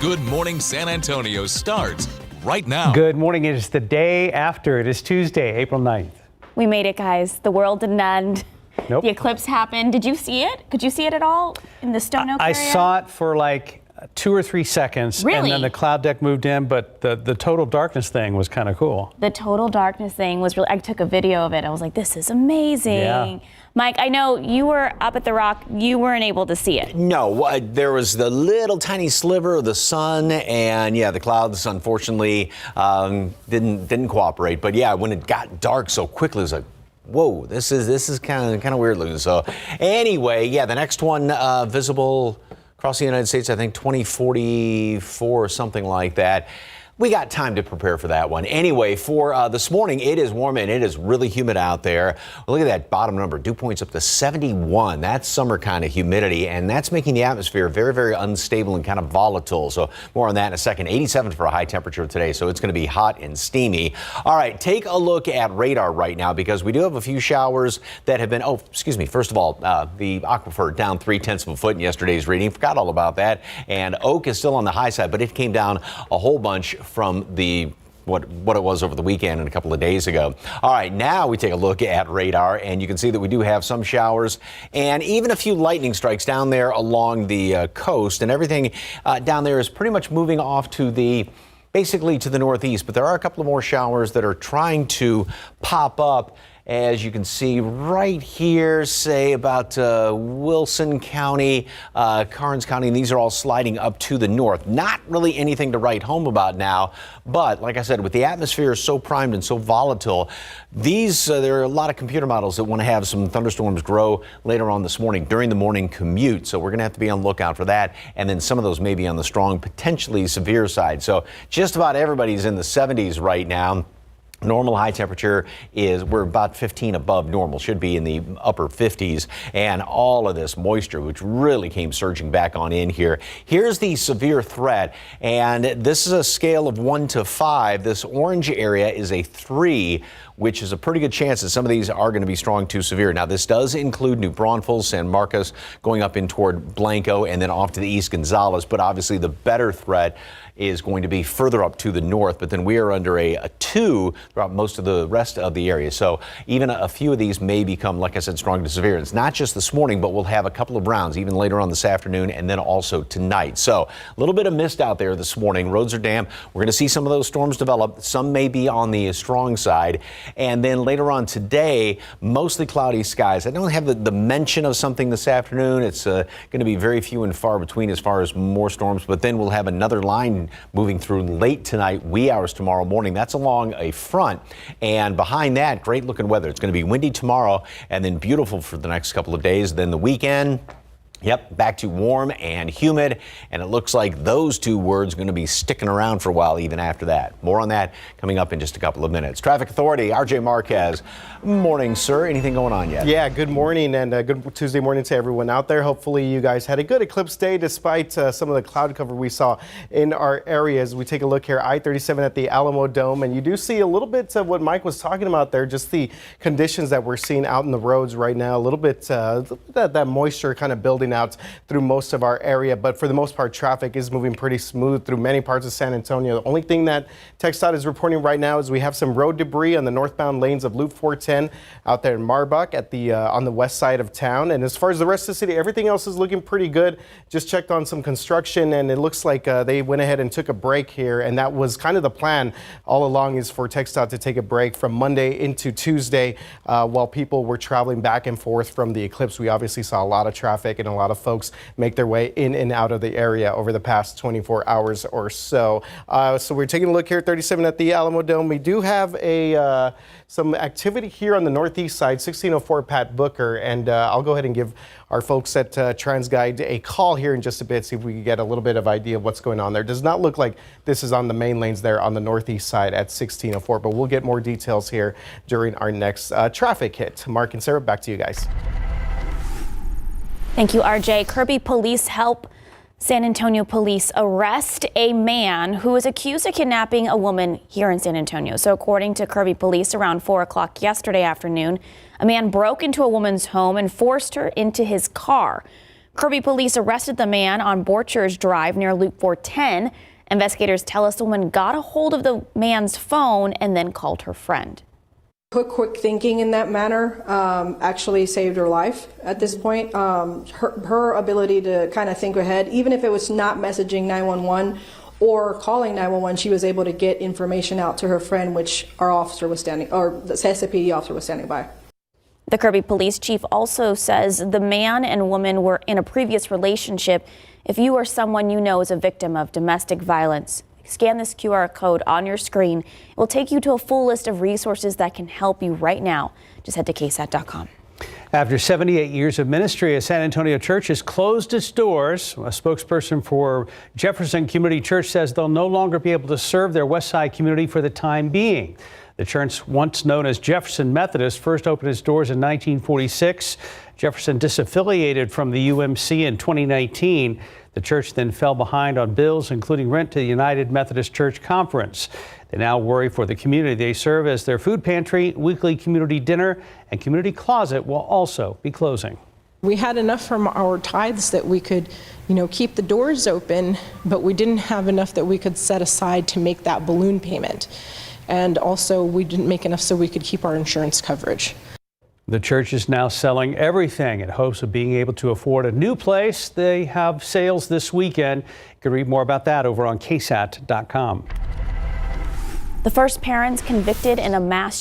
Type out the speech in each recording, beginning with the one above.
Good Morning San Antonio starts right now. Good morning. It is the day after. It is Tuesday, April 9th. We made it, guys. The world didn't end. Nope. The eclipse happened. Did you see it? Could you see it at all in the Stone Oak area? I saw it for like 2 or 3 seconds. Really? And then the cloud deck moved in, but the total darkness thing was kind of cool. The total darkness thing was really, I took a video of it. I was like, this is amazing. Yeah. Mike, I know you were up at the Rock. You weren't able to see it. No, there was the little tiny sliver of the sun, and yeah, the clouds unfortunately didn't cooperate. But yeah, when it got dark so quickly, it was like, whoa, this is kind of weird looking. So anyway, yeah, the next one visible across the United States, I think 2044 or something like that. We got time to prepare for that one. Anyway, for this morning, it is warm and it is really humid out there. Look at that bottom number, dew points up to 71. That's summer kind of humidity, and that's making the atmosphere very, very unstable and kind of volatile. So more on that in a second. 87 for a high temperature today, so it's going to be hot and steamy. All right, take a look at radar right now because we do have a few showers that have been, first of all, the aquifer down 0.3 of a foot in yesterday's reading. Forgot all about that. And Oak is still on the high side, but it came down a whole bunch from the what it was over the weekend and a couple of days ago. All right, now we take a look at radar, and you can see that we do have some showers and even a few lightning strikes down there along the coast, and everything down there is pretty much moving off to basically to the northeast, but there are a couple of more showers that are trying to pop up. As you can see right here, say about Wilson County, Karnes County, and these are all sliding up to the north. Not really anything to write home about now, but like I said, with the atmosphere so primed and so volatile, there are a lot of computer models that want to have some thunderstorms grow later on this morning during the morning commute. So we're going to have to be on the lookout for that. And then some of those may be on the strong, potentially severe side. So just about everybody's in the 70s right now. Normal high temperature we're about 15 above normal, should be in the upper 50s, and all of this moisture, which really came surging back on in here. Here's the severe threat, and this is a scale of 1 to 5. This orange area is a 3, which is a pretty good chance that some of these are going to be strong to severe. Now, this does include New Braunfels, San Marcos, going up in toward Blanco, and then off to the east, Gonzales. But obviously, the better threat is going to be further up to the north. But then we are under a 2 throughout most of the rest of the area. So even a few of these may become, like I said, strong to severe. It's not just this morning, but we'll have a couple of rounds even later on this afternoon and then also tonight. So a little bit of mist out there this morning. Roads are damp. We're going to see some of those storms develop. Some may be on the strong side. And then later on today, mostly cloudy skies. I don't have the mention of something this afternoon. It's going to be very few and far between as far as more storms. But then we'll have another line moving through late tonight, wee hours tomorrow morning. That's along a front. And behind that, great looking weather. It's going to be windy tomorrow and then beautiful for the next couple of days. Then the weekend. Yep, back to warm and humid, and it looks like those two words are going to be sticking around for a while even after that. More on that coming up in just a couple of minutes. Traffic Authority, RJ Marquez. Morning, sir. Anything going on yet? Yeah, good morning and good Tuesday morning to everyone out there. Hopefully you guys had a good eclipse day despite some of the cloud cover we saw in our areas. We take a look here, I-37 at the Alamo Dome, and you do see a little bit of what Mike was talking about there, just the conditions that we're seeing out in the roads right now. A little bit that moisture kind of building out through most of our area, but for the most part, traffic is moving pretty smooth through many parts of San Antonio. The only thing that TxDOT is reporting right now is we have some road debris on the northbound lanes of Loop 410 out there in Marbach at on the west side of town. And as far as the rest of the city, everything else is looking pretty good. Just checked on some construction, and it looks like they went ahead and took a break here, and that was kind of the plan all along, is for TxDOT to take a break from Monday into Tuesday while people were traveling back and forth from the eclipse. We obviously saw a lot of traffic and a lot of folks make their way in and out of the area over the past 24 hours or so. So we're taking a look here at 37 at the Alamo Dome. We do have some activity here on the northeast side, 1604 Pat Booker, and I'll go ahead and give our folks at TransGuide a call here in just a bit, see if we can get a little bit of idea of what's going on there. Does not look like this is on the main lanes there on the northeast side at 1604, but we'll get more details here during our next traffic hit. Mark and Sarah, back to you guys. Thank you, RJ. Kirby police help San Antonio police arrest a man who is accused of kidnapping a woman here in San Antonio. So according to Kirby police, around 4 o'clock yesterday afternoon, a man broke into a woman's home and forced her into his car. Kirby police arrested the man on Borchers Drive near Loop 410. Investigators tell us the woman got a hold of the man's phone and then called her friend. Quick thinking in that manner actually saved her life at this point. Her ability to kind of think ahead, even if it was not messaging 911 or calling 911, she was able to get information out to her friend, which our officer was standing, or the SSPD officer was standing by. The Kirby police chief also says the man and woman were in a previous relationship. If you or someone you know is a victim of domestic violence, scan this QR code on your screen. It will take you to a full list of resources that can help you right now. Just head to KSAT.com. After 78 years of ministry, a San Antonio church has closed its doors. A spokesperson for Jefferson Community Church says they'll no longer be able to serve their West Side community for the time being. The church, once known as Jefferson Methodist, first opened its doors in 1946. Jefferson disaffiliated from the UMC in 2019. The church then fell behind on bills, including rent to the United Methodist Church Conference. They now worry for the community they serve, as their food pantry, weekly community dinner, and community closet will also be closing. We had enough from our tithes that we could, keep the doors open, but we didn't have enough that we could set aside to make that balloon payment. And also, we didn't make enough so we could keep our insurance coverage. The church is now selling everything in hopes of being able to afford a new place. They have sales this weekend. You can read more about that over on KSAT.com. The first parents convicted in a mass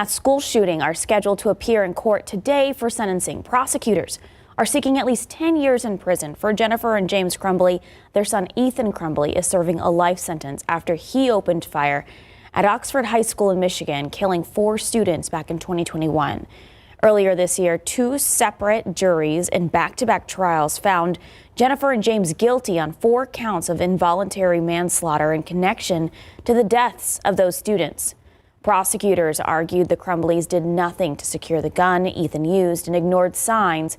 school shooting are scheduled to appear in court today for sentencing. Prosecutors are seeking at least 10 years in prison for Jennifer and James Crumbley. Their son Ethan Crumbley is serving a life sentence after he opened fire at Oxford High School in Michigan, killing 4 students back in 2021. Earlier this year, 2 separate juries in back-to-back trials found Jennifer and James guilty on 4 counts of involuntary manslaughter in connection to the deaths of those students. Prosecutors argued the Crumbleys did nothing to secure the gun Ethan used and ignored signs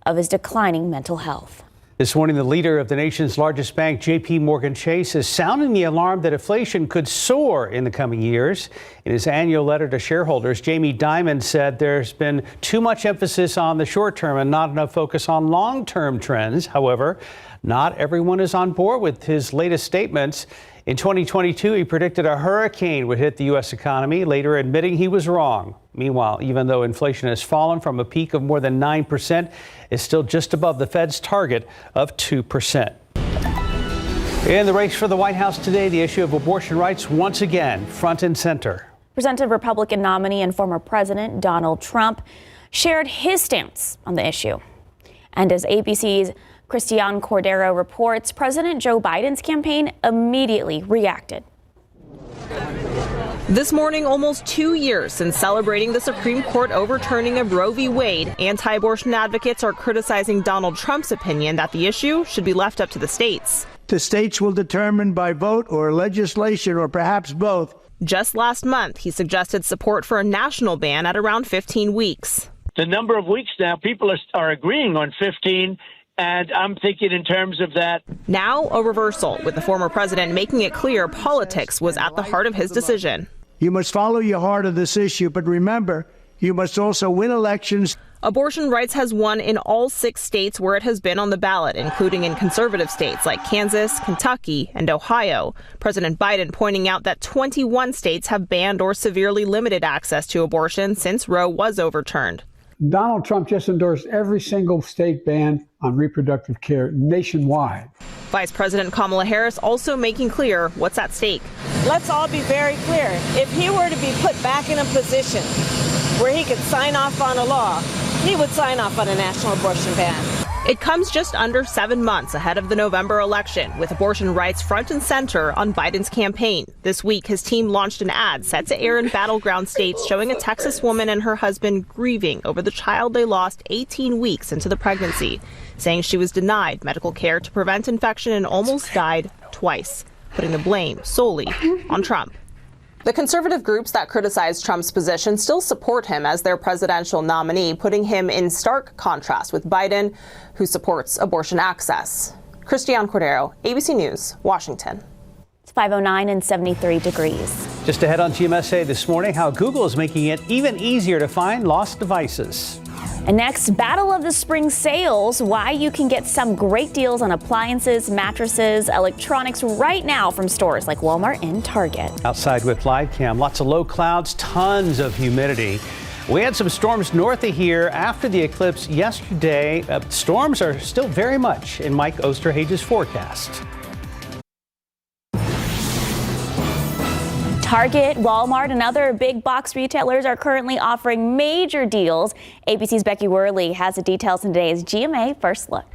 of his declining mental health. This morning, the leader of the nation's largest bank, J.P. Morgan Chase, is sounding the alarm that inflation could soar in the coming years. In his annual letter to shareholders, Jamie Dimon said there's been too much emphasis on the short term and not enough focus on long-term trends. However, not everyone is on board with his latest statements. In 2022, he predicted a hurricane would hit the U.S. economy, later admitting he was wrong. Meanwhile, even though inflation has fallen from a peak of more than 9%, it's still just above the Fed's target of 2%. In the race for the White House today, the issue of abortion rights once again front and center. Presented Republican nominee and former President Donald Trump shared his stance on the issue. And as ABC's Christian Cordero reports, President Joe Biden's campaign immediately reacted. This morning, almost 2 years since celebrating the Supreme Court overturning of Roe v. Wade, anti-abortion advocates are criticizing Donald Trump's opinion that the issue should be left up to the states. The states will determine by vote or legislation or perhaps both. Just last month, he suggested support for a national ban at around 15 weeks. The number of weeks now, people are agreeing on 15. And I'm thinking in terms of that. Now a reversal, with the former president making it clear politics was at the heart of his decision. You must follow your heart of this issue, but remember, you must also win elections. Abortion rights has won in all 6 states where it has been on the ballot, including in conservative states like Kansas, Kentucky, and Ohio. President Biden pointing out that 21 states have banned or severely limited access to abortion since Roe was overturned. Donald Trump just endorsed every single state ban on reproductive care nationwide. Vice President Kamala Harris also making clear what's at stake. Let's all be very clear. If he were to be put back in a position where he could sign off on a law, he would sign off on a national abortion ban. It comes just under 7 months ahead of the November election, with abortion rights front and center on Biden's campaign. This week, his team launched an ad set to air in battleground states showing a Texas woman and her husband grieving over the child they lost 18 weeks into the pregnancy, saying she was denied medical care to prevent infection and almost died twice, putting the blame solely on Trump. The conservative groups that criticize Trump's position still support him as their presidential nominee, putting him in stark contrast with Biden, who supports abortion access. Christian Cordero, ABC News, Washington. It's 5:09 and 73 degrees. Just ahead on GMSA this morning, how Google is making it even easier to find lost devices. And next, Battle of the Spring sales, why you can get some great deals on appliances, mattresses, electronics right now from stores like Walmart and Target. Outside with live cam, lots of low clouds, tons of humidity. We had some storms north of here after the eclipse yesterday. Storms are still very much in Mike Osterhage's forecast. Target, Walmart, and other big box retailers are currently offering major deals. ABC's Becky Worley has the details in today's GMA First Look.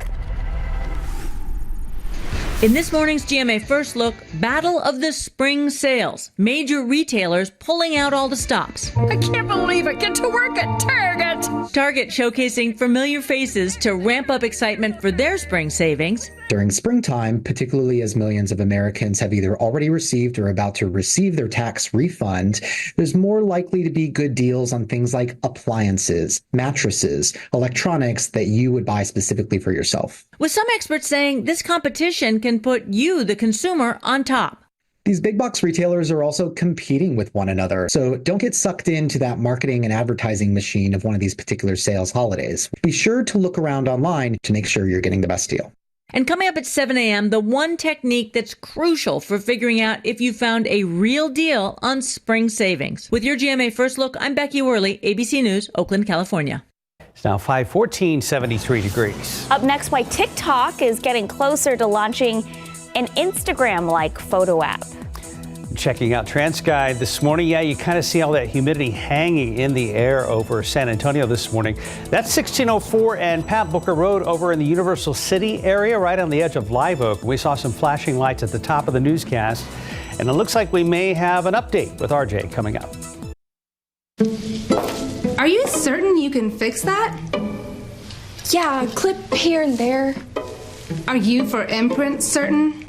In this morning's GMA First Look, Battle of the Spring sales. Major retailers pulling out all the stops. I can't believe I get to work at Target. Target showcasing familiar faces to ramp up excitement for their spring savings. During springtime, particularly as millions of Americans have either already received or about to receive their tax refund, there's more likely to be good deals on things like appliances, mattresses, electronics that you would buy specifically for yourself. With some experts saying this competition can put you, the consumer, on top. These big box retailers are also competing with one another, so don't get sucked into that marketing and advertising machine of one of these particular sales holidays. Be sure to look around online to make sure you're getting the best deal. And coming up at 7 a.m., the one technique that's crucial for figuring out if you found a real deal on spring savings. With your GMA First Look, I'm Becky Worley, ABC News, Oakland, California. It's now 5:14, 73 degrees. Up next, why TikTok is getting closer to launching an Instagram-like photo app. Checking out TransSky this morning. Yeah, you kind of see all that humidity hanging in the air over San Antonio this morning. That's 1604 and Pat Booker Road over in the Universal City area, right on the edge of Live Oak. We saw some flashing lights at the top of the newscast, and it looks like we may have an update with RJ coming up. Are you certain you can fix that? Yeah, clip here and there. Are you for imprint certain?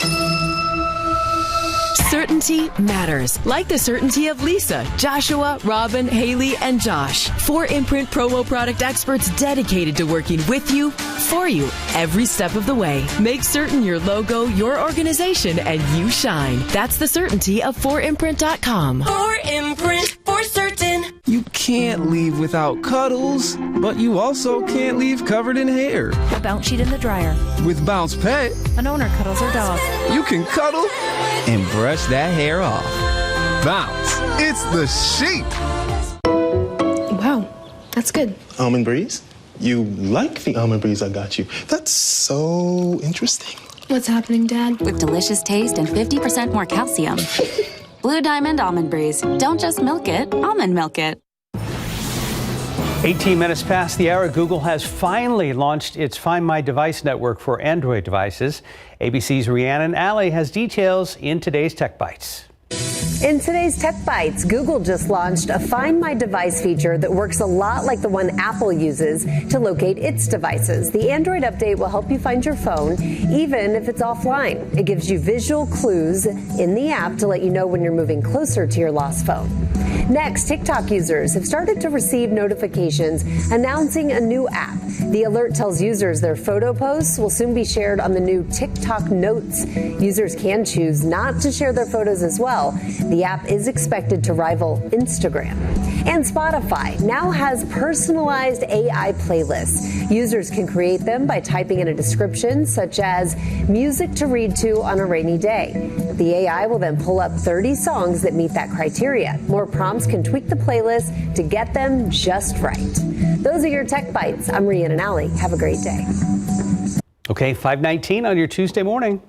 Certainty matters, like the certainty of Lisa, Joshua, Robin, Haley, and Josh. 4 Imprint promo product experts dedicated to working with you, for you, every step of the way. Make certain your logo, your organization, and you shine. That's the certainty of 4imprint.com. 4Imprint, for certain. You can't leave without cuddles, but you also can't leave covered in hair. A bounce sheet in the dryer. With Bounce Pet, an owner cuddles her dog. You can cuddle and brush that hair off. Bounce. It's the sheep. Wow, that's good. Almond Breeze? You like the almond breeze I got you. That's so interesting. What's happening, Dad? With delicious taste and 50% more calcium. Blue Diamond Almond Breeze. Don't just milk it, almond milk it. 18 minutes past the hour, Google has finally launched its Find My Device network for Android devices. ABC's Rhiannon Alley has details in today's Tech Bites. In today's Tech Bites, Google just launched a Find My Device feature that works a lot like the one Apple uses to locate its devices. The Android update will help you find your phone, even if it's offline. It gives you visual clues in the app to let you know when you're moving closer to your lost phone. Next, TikTok users have started to receive notifications announcing a new app. The alert tells users their photo posts will soon be shared on the new TikTok Notes. Users can choose not to share their photos as well. The app is expected to rival Instagram. And Spotify now has personalized AI playlists. Users can create them by typing in a description such as music to read to on a rainy day. The AI will then pull up 30 songs that meet that criteria. More prompts can tweak the playlist to get them just right. Those are your Tech Bites. I'm Rhiannon Alley. Have a great day. Okay, 5:19 on your Tuesday morning.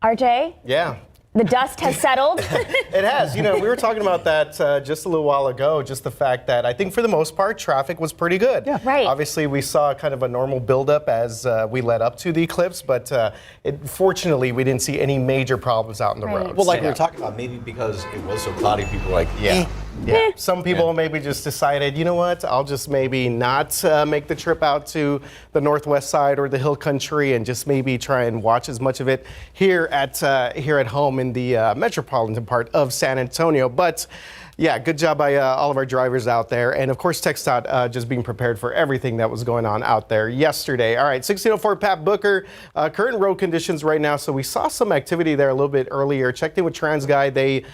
RJ? Yeah. The dust has settled. It has. You know, we were talking about that just a little while ago, just the fact that I think for the most part, traffic was pretty good. Yeah. Right. Obviously, we saw kind of a normal buildup as we led up to the eclipse, but fortunately, we didn't see any major problems out on the roads. Well, like we were talking about, maybe because it was so cloudy, people were like, yeah. Some people maybe just decided, you know what, I'll just maybe not make the trip out to the northwest side or the hill country and just maybe try and watch as much of it here at home in the metropolitan part of San Antonio. But Yeah, good job by all of our drivers out there. And of course, TxDOT just being prepared for everything that was going on out there yesterday. All right, 1604 Pat Booker, current road conditions right now. So we saw some activity there a little bit earlier. Checked in with TransGuide. They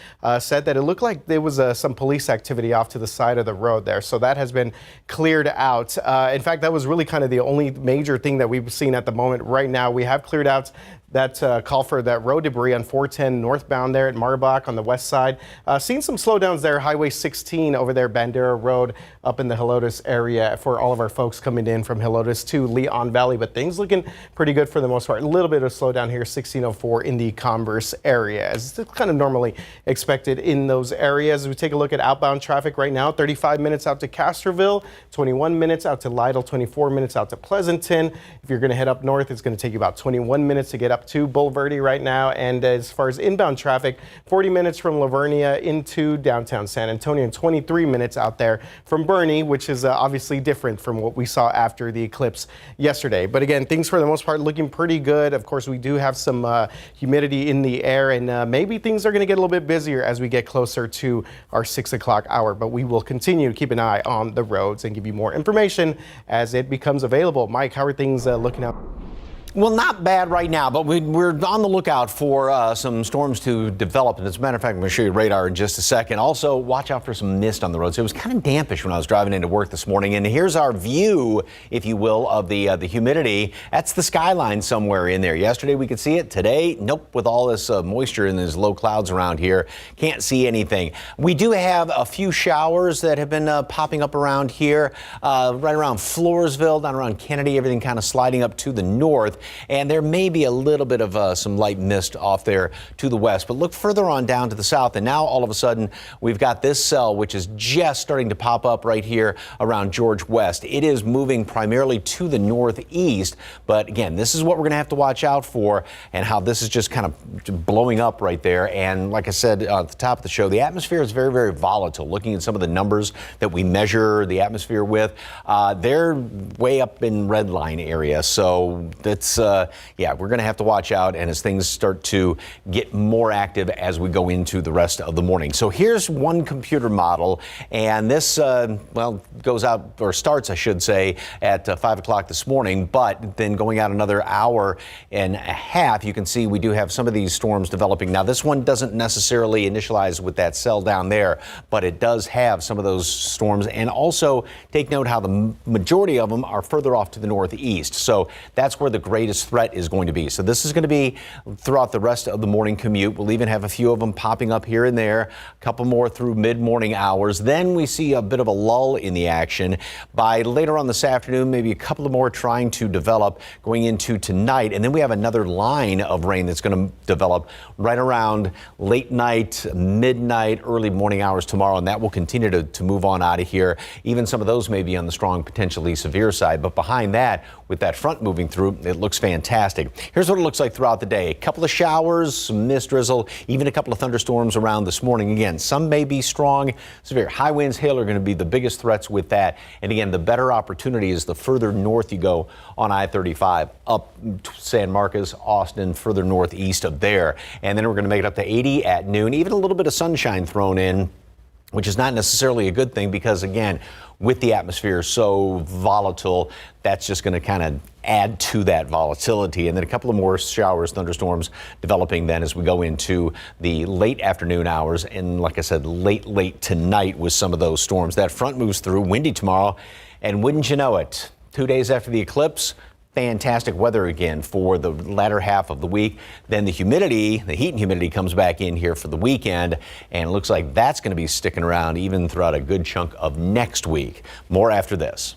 said that it looked like there was some police activity off to the side of the road there. So that has been cleared out. In fact, that was really kind of the only major thing that we've seen at the moment. Right now, we have cleared out that call for that road debris on 410 northbound there at Marbach on the west side. Seen some slowdowns there, Highway 16 over there, Bandera Road up in the Helotes area for all of our folks coming in from Helotes to Leon Valley, but things looking pretty good for the most part. A little bit of slowdown here, 1604 in the Converse area, as it's kind of normally expected in those areas. As we take a look at outbound traffic right now, 35 minutes out to Castroville, 21 minutes out to Lytle, 24 minutes out to Pleasanton. If you're going to head up north, it's going to take you about 21 minutes to get up to Bulverde right now. And as far as inbound traffic, 40 minutes from Lavernia into downtown San Antonio and 23 minutes out there from Bernie, which is obviously different from what we saw after the eclipse yesterday. But again, things for the most part looking pretty good. Of course, we do have some humidity in the air, and maybe things are going to get a little bit busier as we get closer to our 6 o'clock hour. But we will continue to keep an eye on the roads and give you more information as it becomes available. Mike, how are things looking out? Well, not bad right now, but we're on the lookout for some storms to develop. And as a matter of fact, I'm going to show you radar in just a second. Also, watch out for some mist on the roads. It was kind of dampish when I was driving into work this morning. And here's our view, if you will, of the humidity. That's the skyline somewhere in there. Yesterday we could see it. Today, nope, with all this moisture and these low clouds around here, can't see anything. We do have a few showers that have been popping up around here, right around Floresville, down around Kennedy, everything kind of sliding up to the north. And there may be a little bit of some light mist off there to the west, but look further on down to the south. And now all of a sudden we've got this cell, which is just starting to pop up right here around George West. It is moving primarily to the northeast. But again, this is what we're going to have to watch out for, and how this is just kind of blowing up right there. And like I said at the top of the show, the atmosphere is very, very volatile. Looking at some of the numbers that we measure the atmosphere with, they're way up in red line area. So that's yeah, we're going to have to watch out, and as things start to get more active as we go into the rest of the morning. So here's one computer model, and this, well, goes out, or starts, I should say, at 5 o'clock this morning, but then going out another hour and a half, you can see we do have some of these storms developing. Now, this one doesn't necessarily initialize with that cell down there, but it does have some of those storms. And also take note how the majority of them are further off to the northeast. So that's where the greatest threat is going to be. So this is going to be throughout the rest of the morning commute. We'll even have a few of them popping up here and there, a couple more through mid-morning hours. Then we see a bit of a lull in the action. By later on this afternoon, maybe a couple of more trying to develop going into tonight. And then we have another line of rain that's going to develop right around late night, midnight, early morning hours tomorrow. And that will continue to move on out of here. Even some of those may be on the strong, potentially severe side. But behind that, with that front moving through, it looks fantastic. Here's what it looks like throughout the day. A couple of showers, some mist drizzle, even a couple of thunderstorms around this morning. Again, some may be strong, severe. High winds, hail are going to be the biggest threats with that. And again, the better opportunity is the further north you go on I-35, up San Marcos, Austin, further northeast of there. And then we're going to make it up to 80 at noon, even a little bit of sunshine thrown in, which is not necessarily a good thing because, again, with the atmosphere so volatile, that's just going to kind of add to that volatility. And then a couple of more showers, thunderstorms developing then as we go into the late afternoon hours. And like I said, late tonight with some of those storms. That front moves through, windy tomorrow. And wouldn't you know it, 2 days after the eclipse, fantastic weather again for the latter half of the week. Then the humidity, the heat and humidity comes back in here for the weekend, and it looks like that's going to be sticking around even throughout a good chunk of next week. More after this.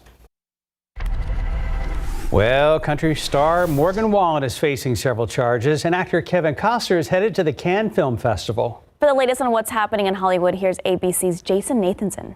Well, country star Morgan Wallen is facing several charges, and actor Kevin Costner is headed to the Cannes Film Festival. For the latest on what's happening in Hollywood, here's ABC's Jason Nathanson.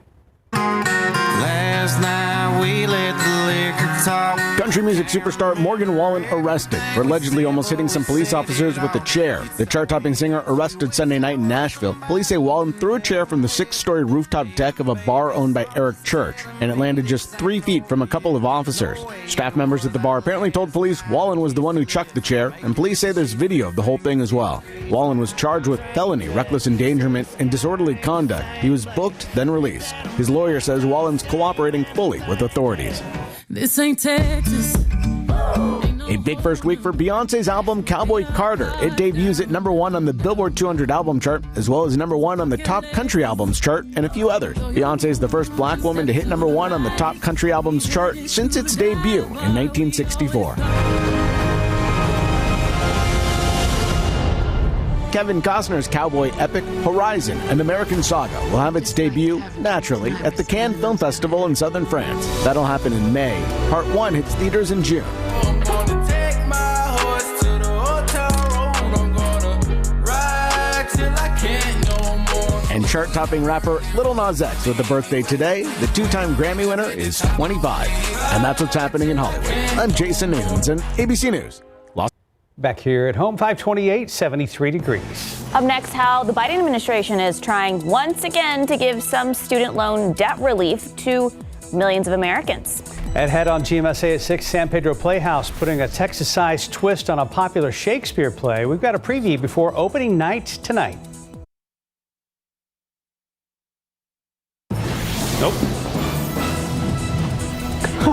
Last night we let the liquor talk. Country music superstar Morgan Wallen arrested for allegedly almost hitting some police officers with a chair. The chart-topping singer arrested Sunday night in Nashville. Police say Wallen threw a chair from the 6-story rooftop deck of a bar owned by Eric Church, and it landed just 3 feet from a couple of officers. Staff members at the bar apparently told police Wallen was the one who chucked the chair, and police say there's video of the whole thing as well. Wallen was charged with felony, reckless endangerment, and disorderly conduct. He was booked, then released. His lawyer says Wallen's cooperating fully with authorities. This ain't Texas. A big first week for Beyonce's album Cowboy Carter. It debuts at #1 on the Billboard 200 album chart, as well as #1 on the Top Country Albums chart and a few others. Beyonce is the first black woman to hit #1 on the Top Country Albums chart since its debut in 1964. Kevin Costner's cowboy epic Horizon, an American saga, will have its debut, naturally, at the Cannes Film Festival in southern France. That'll happen in May. Part 1 hits theaters in June. And chart-topping rapper Lil Nas X with a birthday today. The 2-time Grammy winner is 25. And that's what's happening in Hollywood. I'm Jason Nathanson, ABC News. Back here at home, 528, 73 degrees. Up next, how the Biden administration is trying once again to give some student loan debt relief to millions of Americans. Ahead on GMSA at 6, San Pedro Playhouse putting a Texas-sized twist on a popular Shakespeare play. We've got a preview before opening night tonight. Nope.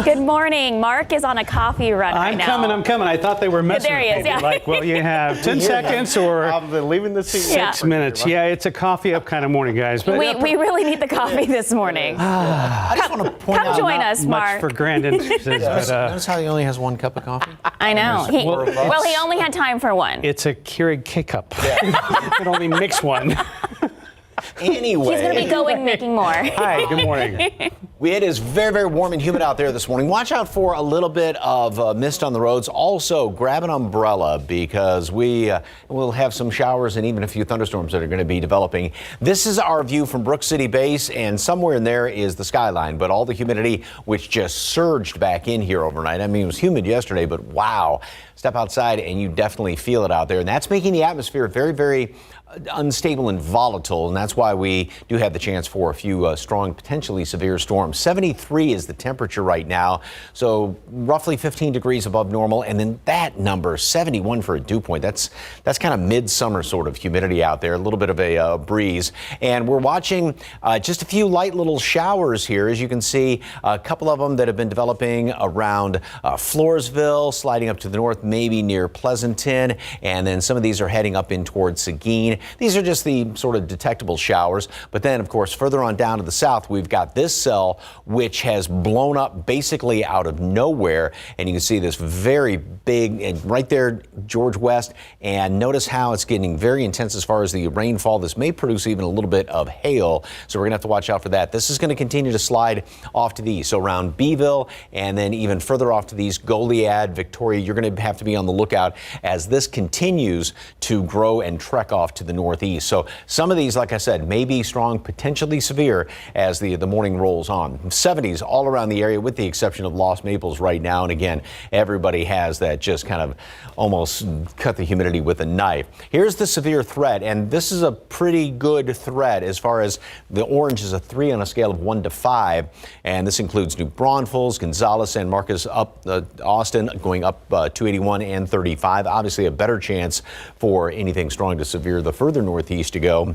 Good morning. Mark is on a coffee run right now. I'm coming. I thought they were messing there he is, with me. yeah. Like, well, you have 10 seconds or leaving the seat 6 minutes. Yeah, it's a coffee up kind of morning, guys. But we really need the coffee this morning. I just want to point out, come join us, much Mark. for grand interests. Notice how he only has 1 cup of coffee? I know. He only had time for 1. It's a Keurig K-cup. Yeah. You can only mix 1. Anyway. He's going to be going making more. Hi, good morning. It is very, very warm and humid out there this morning. Watch out for a little bit of mist on the roads. Also, grab an umbrella because we will have some showers and even a few thunderstorms that are going to be developing. This is our view from Brook City Base, and somewhere in there is the skyline. But all the humidity, which just surged back in here overnight. I mean, it was humid yesterday, but wow. Step outside and you definitely feel it out there. And that's making the atmosphere very, very unstable and volatile, and that's why we do have the chance for a few strong, potentially severe storms. 73 is the temperature right now, so roughly 15 degrees above normal, and then that number, 71 for a dew point. That's kind of midsummer sort of humidity out there, a little bit of a breeze. And we're watching just a few light little showers here, as you can see, a couple of them that have been developing around Floresville, sliding up to the north, maybe near Pleasanton, and then some of these are heading up in towards Seguin. These are just the sort of detectable showers. But then, of course, further on down to the south, we've got this cell, which has blown up basically out of nowhere. And you can see this very big, and right there, George West. And notice how it's getting very intense as far as the rainfall. This may produce even a little bit of hail. So we're going to have to watch out for that. This is going to continue to slide off to the east. So around Beeville and then even further off to the east, Goliad, Victoria, you're going to have to be on the lookout as this continues to grow and trek off to the northeast. So some of these, like I said, may be strong, potentially severe as the morning rolls on. 70s all around the area with the exception of Lost Maples right now. And again, everybody has that just kind of almost cut the humidity with a knife. Here's the severe threat, and this is a pretty good threat as far as the orange is a 3 on a scale of 1 to 5. And this includes New Braunfels, Gonzales, San Marcos, up Austin, going up 281 and 35. Obviously a better chance for anything strong to severe the further northeast to go.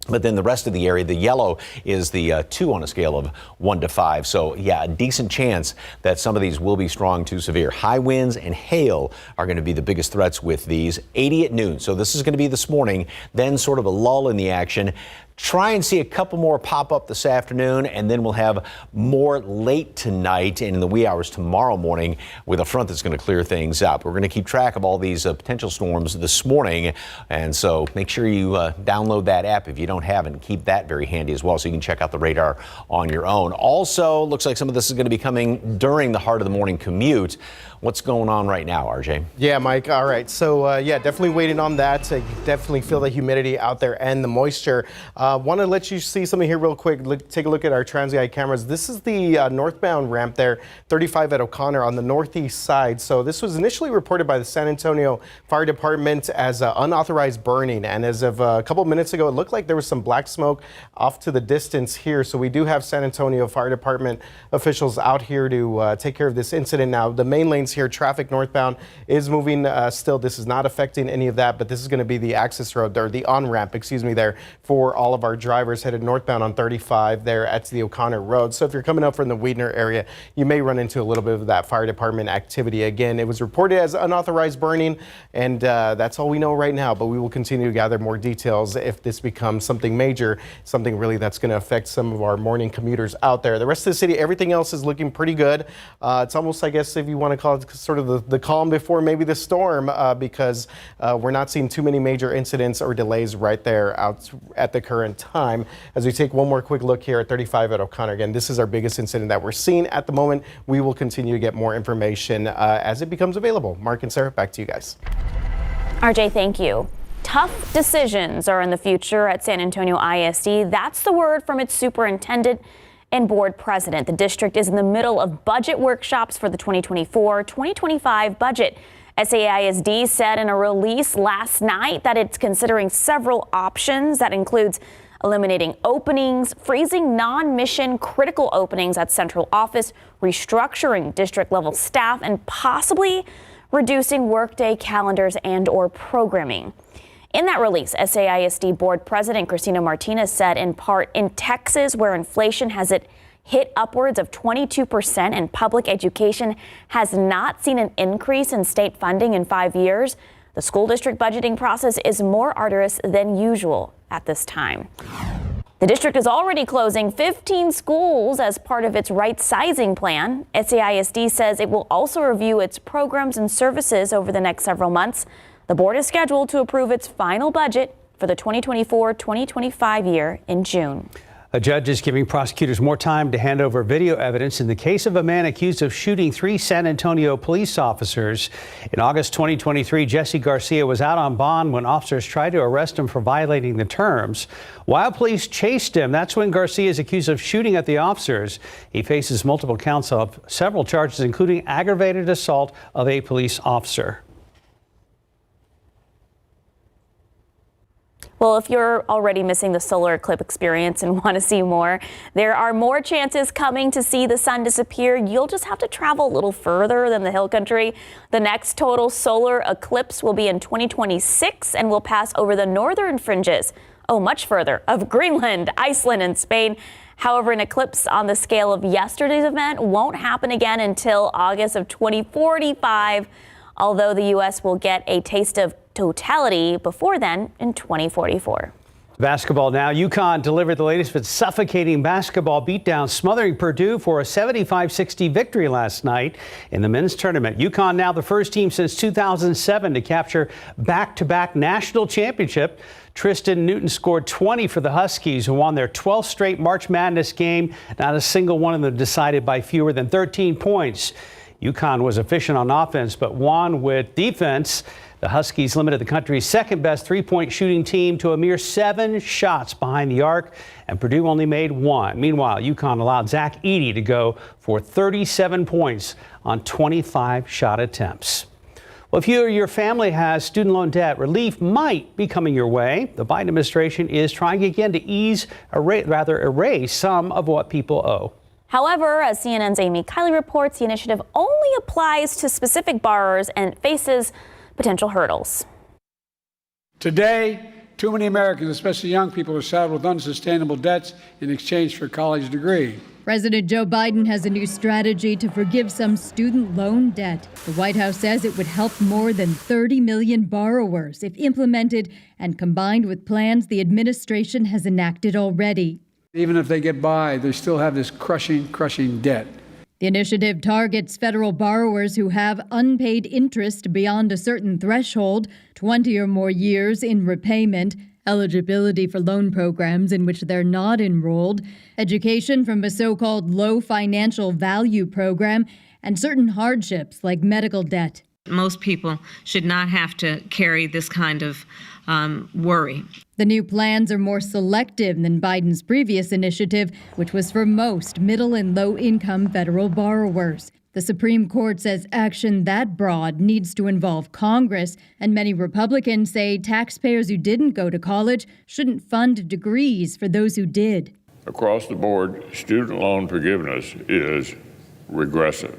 But then the rest of the area, the yellow is the 2 on a scale of 1 to 5. So, yeah, a decent chance that some of these will be strong to severe. High winds and hail are going to be the biggest threats with these. 80 at noon. So this is going to be this morning, then sort of a lull in the action. Try and see a couple more pop up this afternoon, and then we'll have more late tonight and in the wee hours tomorrow morning with a front that's going to clear things up. We're going to keep track of all these potential storms this morning, and so make sure you download that app if you don't don't have, and keep that very handy as well, so you can check out the radar on your own. Also, looks like some of this is going to be coming during the heart of the morning commute. What's going on right now, RJ? Yeah, Mike. All right. So, definitely waiting on that. I definitely feel the humidity out there and the moisture. Want to let you see something here real quick. Take a look at our TransEye cameras. This is the northbound ramp there, 35 at O'Connor on the northeast side. So this was initially reported by the San Antonio Fire Department as unauthorized burning. And as of a couple minutes ago, it looked like there was some black smoke off to the distance here. So we do have San Antonio Fire Department officials out here to take care of this incident now. The main lanes here, traffic northbound is moving still. This is not affecting any of that, but this is going to be the access road, or the on-ramp, there, for all of our drivers headed northbound on 35 there at the O'Connor Road. So if you're coming up from the Weidner area, you may run into a little bit of that fire department activity. Again, it was reported as unauthorized burning, and that's all we know right now, but we will continue to gather more details if this becomes something major, something really that's going to affect some of our morning commuters out there. The rest of the city, everything else is looking pretty good. It's almost, I guess, if you want to call it sort of the calm before maybe the storm, because we're not seeing too many major incidents or delays right there out at the current time. As we take one more quick look here at 35 at O'Connor, again, this is our biggest incident that we're seeing at the moment. We will continue to get more information as it becomes available. Mark and Sarah, back to you guys. RJ, thank you. Tough decisions are in the future at San Antonio ISD. That's the word from its superintendent and board president. The district is in the middle of budget workshops for the 2024-2025 budget. SAISD said in a release last night that it's considering several options. That includes eliminating openings, freezing non-mission critical openings at central office, restructuring district level staff, and possibly reducing workday calendars and or programming. In that release, SAISD board president Cristina Martinez said in part, in Texas, where inflation has hit upwards of 22% and public education has not seen an increase in state funding in 5 years, the school district budgeting process is more arduous than usual at this time. The district is already closing 15 schools as part of its right-sizing plan. SAISD says it will also review its programs and services over the next several months. The board is scheduled to approve its final budget for the 2024-2025 year in June. A judge is giving prosecutors more time to hand over video evidence in the case of a man accused of shooting 3 San Antonio police officers. In August 2023, Jesse Garcia was out on bond when officers tried to arrest him for violating the terms. While police chased him, that's when Garcia is accused of shooting at the officers. He faces multiple counts of several charges, including aggravated assault of a police officer. Well, if you're already missing the solar eclipse experience and want to see more, there are more chances coming to see the sun disappear. You'll just have to travel a little further than the hill country. The next total solar eclipse will be in 2026 and will pass over the northern fringes, much further, of Greenland, Iceland, and Spain. However, an eclipse on the scale of yesterday's event won't happen again until August of 2045, although the U.S. will get a taste of totality before then in 2044. Basketball now. UConn delivered the latest of its suffocating basketball beatdown, smothering Purdue for a 75-60 victory last night in the men's tournament. UConn now the first team since 2007 to capture back-to-back national championship. Tristan Newton scored 20 for the Huskies, who won their 12th straight March Madness game. Not a single one of them decided by fewer than 13 points. UConn was efficient on offense, but won with defense. The Huskies limited the country's second-best three-point shooting team to a mere 7 shots behind the arc, and Purdue only made 1. Meanwhile, UConn allowed Zach Edey to go for 37 points on 25 shot attempts. Well, if you or your family has student loan debt, relief might be coming your way. The Biden administration is trying again to erase some of what people owe. However, as CNN's Amy Kiley reports, the initiative only applies to specific borrowers and faces potential hurdles. Today, too many Americans, especially young people, are saddled with unsustainable debts in exchange for a college degree. President Joe Biden has a new strategy to forgive some student loan debt. The White House says it would help more than 30 million borrowers if implemented and combined with plans the administration has enacted already. Even if they get by, they still have this crushing debt. The initiative targets federal borrowers who have unpaid interest beyond a certain threshold, 20 or more years in repayment, eligibility for loan programs in which they're not enrolled, education from a so-called low financial value program, and certain hardships like medical debt. Most people should not have to carry this kind of worry. The new plans are more selective than Biden's previous initiative, which was for most middle and low-income federal borrowers. The Supreme Court says action that broad needs to involve Congress, and many Republicans say taxpayers who didn't go to college shouldn't fund degrees for those who did. Across the board, student loan forgiveness is regressive.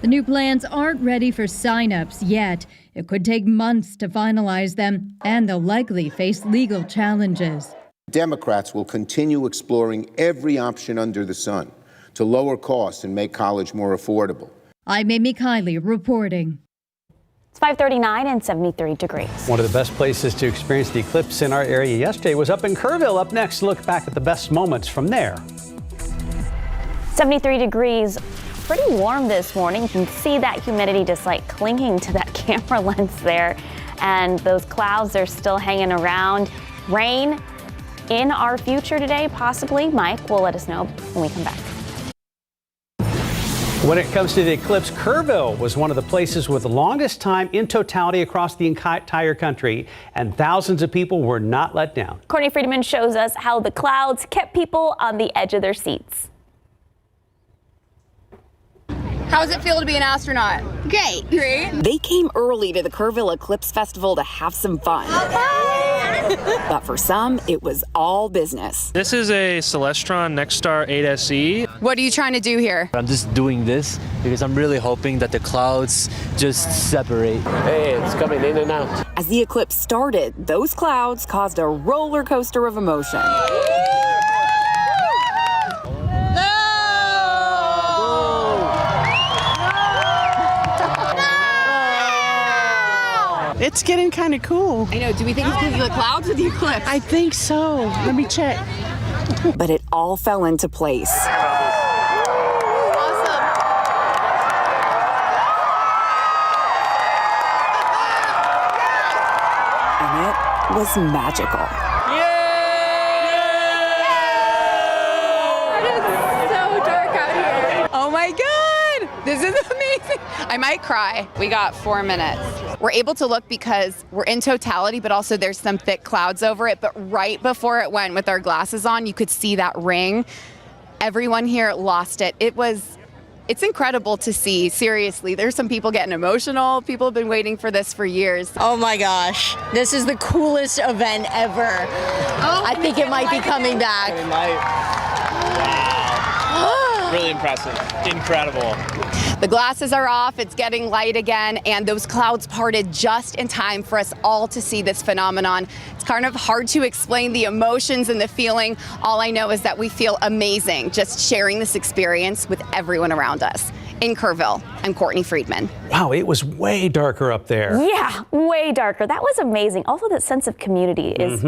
The new plans aren't ready for sign-ups yet. It could take months to finalize them, and they'll likely face legal challenges. Democrats will continue exploring every option under the sun to lower costs and make college more affordable. I'm Amy Kiley reporting. It's 5:39 and 73 degrees. One of the best places to experience the eclipse in our area yesterday was up in Kerrville. Up next, look back at the best moments from there. 73 degrees. Pretty warm this morning. You can see that humidity just like clinging to that camera lens there. And those clouds are still hanging around. Rain in our future today, possibly. Mike will let us know when we come back. When it comes to the eclipse, Kerrville was one of the places with the longest time in totality across the entire country, and thousands of people were not let down. Courtney Friedman shows us how the clouds kept people on the edge of their seats. How does it feel to be an astronaut? Great. They came early to the Kerrville Eclipse Festival to have some fun. But for some, it was all business. This is a Celestron Nexstar 8SE. What are you trying to do here? I'm just doing this because I'm really hoping that the clouds just separate. Hey, it's coming in and out. As the eclipse started, those clouds caused a roller coaster of emotion. It's getting kind of cool. I know. Do we think it's because of the clouds or the eclipse? I think so. Let me check. But it all fell into place. Awesome. And it was magical. It's so dark out here. Oh my God. This is amazing. I might cry. We got 4 minutes. We're able to look because we're in totality, but also there's some thick clouds over it. But right before it went with our glasses on, you could see that ring. Everyone here lost it. It's incredible to see. Seriously, there's some people getting emotional. People have been waiting for this for years. Oh my gosh, this is the coolest event ever. I think it might be coming back. It might. Wow. Really impressive. Incredible. The glasses are off, it's getting light again, and those clouds parted just in time for us all to see this phenomenon. It's kind of hard to explain the emotions and the feeling. All I know is that we feel amazing just sharing this experience with everyone around us. In Kerrville, I'm Courtney Friedman. Wow, it was way darker up there. Yeah, way darker. That was amazing. Also, that sense of community is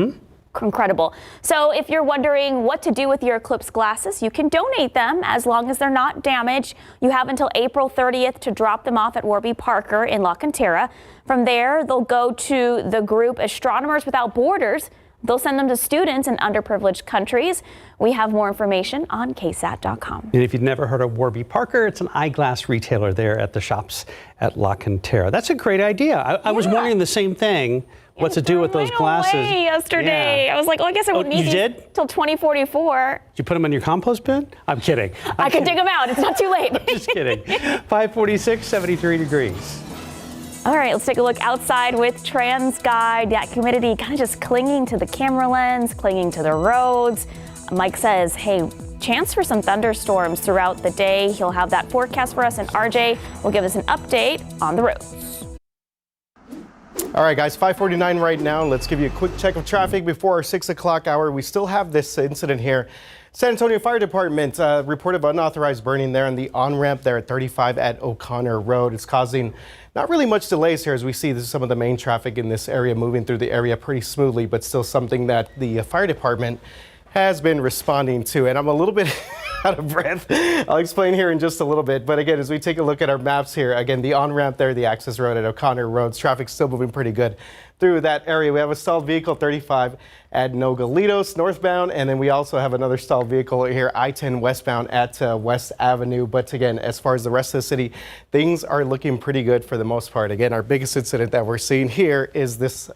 incredible. So if you're wondering what to do with your Eclipse glasses, you can donate them as long as they're not damaged. You have until April 30th to drop them off at Warby Parker in La Cantera. From there, they'll go to the group Astronomers Without Borders. They'll send them to students in underprivileged countries. We have more information on KSAT.com. And if you've never heard of Warby Parker, it's an eyeglass retailer there at the shops at La Cantera. That's a great idea. I was wondering the same thing. What to do with those glasses? Yesterday, I was like, well, I guess I wouldn't need these till 2044. Did you put them in your compost bin? I'm kidding. I can dig them out. It's not too late. Just kidding. 546, 73 degrees. All right, let's take a look outside with TransGuide. That humidity kind of just clinging to the camera lens, clinging to the roads. Mike says, hey, chance for some thunderstorms throughout the day. He'll have that forecast for us, and RJ will give us an update on the roads. All right, guys, 5:49 right now. Let's give you a quick check of traffic before our 6 o'clock hour. We still have this incident here. San Antonio Fire Department report of unauthorized burning there on the on-ramp there at 35 at O'Connor Road. It's causing not really much delays here as we see some of the main traffic in this area moving through the area pretty smoothly, but still something that the fire department has been responding to. And I'm a little bit out of breath. I'll explain here in just a little bit. But again, as we take a look at our maps here, again, the on-ramp there, the access road at O'Connor Roads, traffic's still moving pretty good through that area. We have a stalled vehicle 35 at Nogalitos northbound, and then we also have another stalled vehicle here, I-10 westbound at West Avenue. But again, as far as the rest of the city, things are looking pretty good for the most part. Again, our biggest incident that we're seeing here is this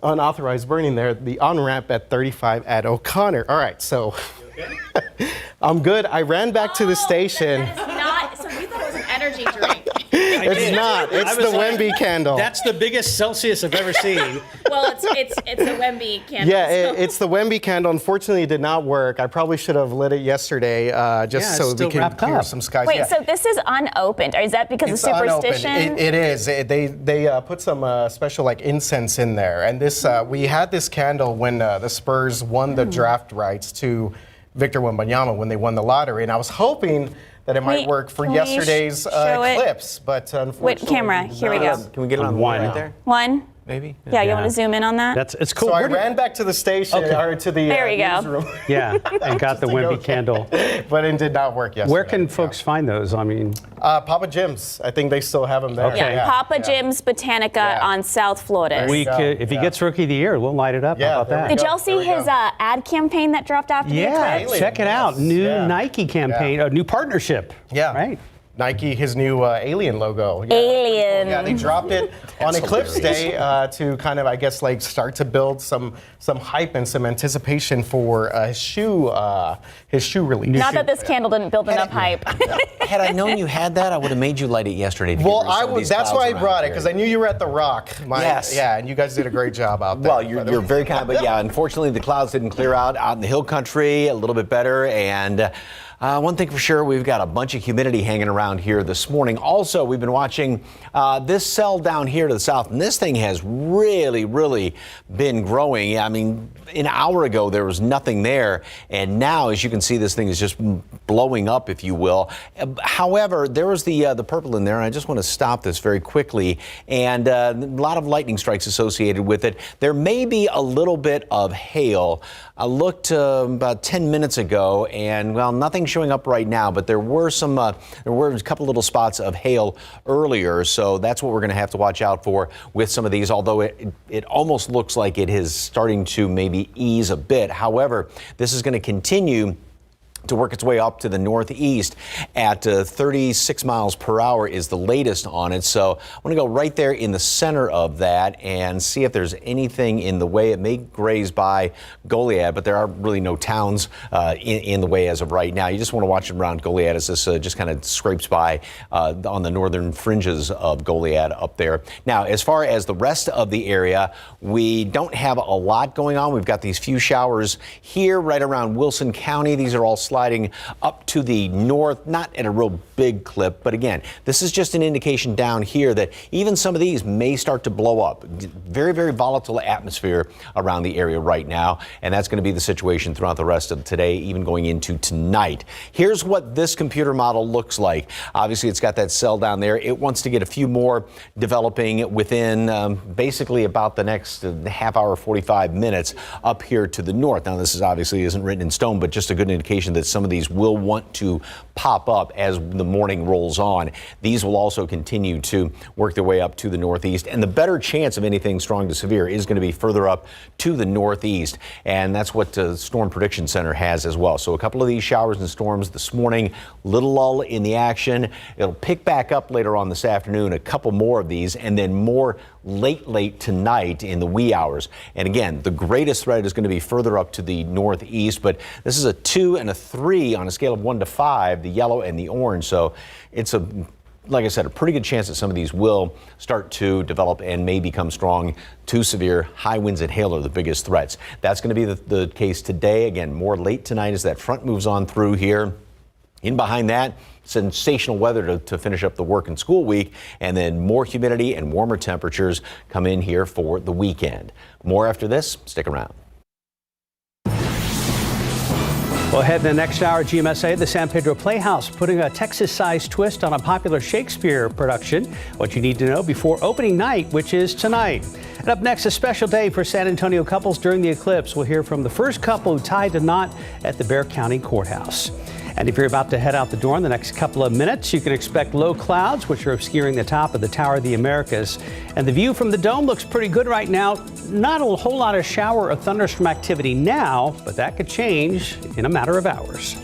unauthorized burning there, the on-ramp at 35 at O'Connor. All right, so I'm good. I ran back to the station. That is not, so you thought it was an energy drink. It's not. It's the Wemby candle. That's the biggest Celsius I've ever seen. Well, it's a Wemby candle. Yeah, so. it's the Wemby candle. Unfortunately, it did not work. I probably should have lit it yesterday so we can clear some skies. Wait, so this is unopened. Is that because it's of superstition? It is. They put some special incense in there, and this we had this candle when the Spurs won the draft rights to Victor Wembanyama when they won the lottery, and I was hoping that it might work for yesterday's Eclipse, but unfortunately. Wait, camera, here we go. Can we get it on one right there? One? Maybe? Yeah, you want to zoom in on that? It's cool. So I ran back to the station, or to the there we newsroom. Yeah, and got the Wemby candle. But it did not work yesterday. Where can folks find those? I mean, Papa Jim's. I think they still have them there. Okay. Yeah, Papa Jim's Botanica on South Florida. If he gets Rookie of the Year, we'll light it up. How about that? Did y'all see his ad campaign that dropped after the Eclipse? Yeah, check it out. New Nike campaign, a new partnership. Yeah. Right. Nike, his new alien logo. Yeah. Alien. Yeah, they dropped it on Eclipse Day to kind of, I guess, start to build some hype and some anticipation for his shoe release. Not that this candle didn't build enough hype. Had I known you had that, I would have made you light it yesterday. Well, that's why I brought it, because I knew you were at the Rock. Yes. Yeah, and you guys did a great job out there. Well, you're very kind, but yeah, unfortunately the clouds didn't clear out in the hill country a little bit better, and one thing for sure, we've got a bunch of humidity hanging around here this morning. Also, we've been watching this cell down here to the south, and this thing has really, really been growing. I mean, an hour ago, there was nothing there, and now, as you can see, this thing is just blowing up, if you will. However, there was the purple in there, and I just want to stop this very quickly, and a lot of lightning strikes associated with it. There may be a little bit of hail. I looked about 10 minutes ago, and, well, nothing showing up right now, but there were a couple little spots of hail earlier, so that's what we're going to have to watch out for with some of these, although it almost looks like it is starting to maybe ease a bit. However, this is going to continue to work its way up to the northeast at 36 miles per hour is the latest on it. So I want to go right there in the center of that and see if there's anything in the way. It may graze by Goliad, but there are really no towns in the way as of right now. You just want to watch it around Goliad as this just kind of scrapes by on the northern fringes of Goliad up there. Now, as far as the rest of the area, we don't have a lot going on. We've got these few showers here right around Wilson County. These are all sliding up to the north, not at a real big clip, but again, this is just an indication down here that even some of these may start to blow up. Very, very volatile atmosphere around the area right now, and that's going to be the situation throughout the rest of today, even going into tonight. Here's what this computer model looks like. Obviously, it's got that cell down there. It wants to get a few more developing within basically about the next half hour, 45 minutes up here to the north. Now, this is obviously isn't written in stone, but just a good indication that some of these will want to pop up as the morning rolls on. These will also continue to work their way up to the northeast, and the better chance of anything strong to severe is going to be further up to the northeast, and that's what the Storm Prediction Center has as well. So a couple of these showers and storms this morning, little lull in the action. It'll pick back up later on this afternoon, a couple more of these, and then more late tonight in the wee hours. And again, the greatest threat is going to be further up to the northeast, but this is a 2 and a 3 on a scale of 1 to 5, the yellow and the orange. So it's like I said, a pretty good chance that some of these will start to develop and may become strong to severe. High winds and hail are the biggest threats. That's going to be the case today. Again, more late tonight as that front moves on through here. In behind that, sensational weather to finish up the work and school week, and then more humidity and warmer temperatures come in here for the weekend. More after this. Stick around. Well, ahead in the next hour, GMSA, the San Pedro Playhouse, putting a Texas-sized twist on a popular Shakespeare production. What you need to know before opening night, which is tonight. And up next, a special day for San Antonio couples during the eclipse. We'll hear from the first couple who tied the knot at the Bexar County Courthouse. And if you're about to head out the door in the next couple of minutes, you can expect low clouds, which are obscuring the top of the Tower of the Americas. And the view from the dome looks pretty good right now. Not a whole lot of shower or thunderstorm activity now, but that could change in a matter of hours.